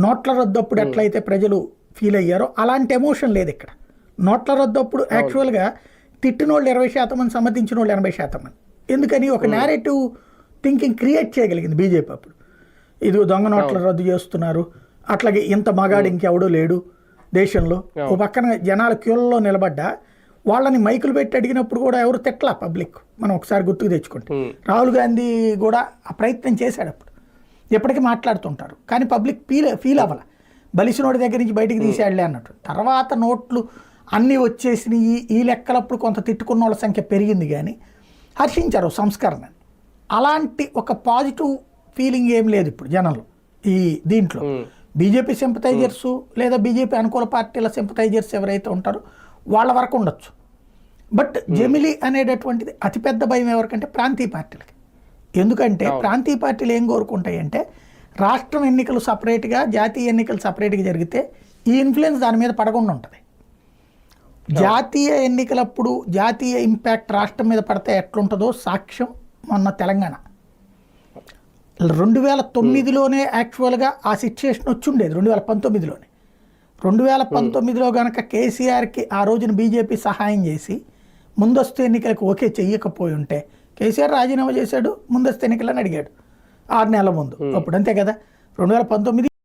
నోట్ల రద్దు అప్పుడు ఎట్లయితే ప్రజలు ఫీల్ అయ్యారో అలాంటి ఎమోషన్ లేదు ఇక్కడ. నోట్ల రద్దు అప్పుడు యాక్చువల్గా తిట్టిన వాళ్ళు 20% మంది, సమర్థించిన వాళ్ళు 80% మంది. ఎందుకని ఒక నేరేటివ్ థింకింగ్ క్రియేట్ చేయగలిగింది బీజేపీ అప్పుడు. ఇది దొంగ నోట్ల రద్దు చేస్తున్నారు, అట్లాగే ఇంత మగాడు ఇంకెవడూ లేడు దేశంలో. ఓ పక్కన జనాల క్యూలలో నిలబడ్డా వాళ్ళని మైకులు పెట్టి అడిగినప్పుడు కూడా ఎవరు తిట్లా పబ్లిక్. మనం ఒకసారి గుర్తుకు తెచ్చుకుంటే రాహుల్ గాంధీ కూడా ఆ ప్రయత్నం చేశాడు అప్పుడు, ఎప్పటికీ మాట్లాడుతుంటారు కానీ పబ్లిక్ ఫీల్ అవ్వాల, బలిసినోడి దగ్గర నుంచి బయటికి తీసేయాలే అన్నట్టు. తర్వాత నోట్లు అన్నీ వచ్చేసినాయి, ఈ లెక్కలప్పుడు కొంత తిట్టుకున్న వాళ్ళ సంఖ్య పెరిగింది కానీ హర్షించారు సంస్కరణ. అలాంటి ఒక పాజిటివ్ ఫీలింగ్ ఏం లేదు ఇప్పుడు జనంలో ఈ దీంట్లో. బీజేపీ సింపథైజర్సు లేదా బీజేపీ అనుకూల పార్టీల సింపథైజర్స్ ఎవరైతే ఉంటారో వాళ్ళ వరకు ఉండొచ్చు. బట్ జమిలీ అనేటటువంటిది అతిపెద్ద భయం ఎవరికంటే ప్రాంతీయ పార్టీలకి. ఎందుకంటే ప్రాంతీయ పార్టీలు ఏం కోరుకుంటాయంటే రాష్ట్రం ఎన్నికలు సపరేట్గా, జాతీయ ఎన్నికలు సపరేట్గా జరిగితే ఈ ఇన్ఫ్లుయెన్స్ దాని మీద పడకుండా ఉంటుంది. జాతీయ ఎన్నికలప్పుడు జాతీయ ఇంపాక్ట్ రాష్ట్రం మీద పడితే ఎట్లుంటుందో సాక్ష్యం మొన్న తెలంగాణ 2009లోనే యాక్చువల్గా ఆ సిచ్యుయేషన్ వచ్చి ఉండేది. 2019లోనే 2019లో కనుక కేసీఆర్కి ఆ రోజున బీజేపీ సహాయం చేసి ముందస్తు ఎన్నికలకు ఓకే చెయ్యకపోయి ఉంటే కేసీఆర్ రాజీనామా చేశాడు, ముందస్తు ఎన్నికలని అడిగాడు 6 నెలల ముందు. అప్పుడు అంతే కదా 2019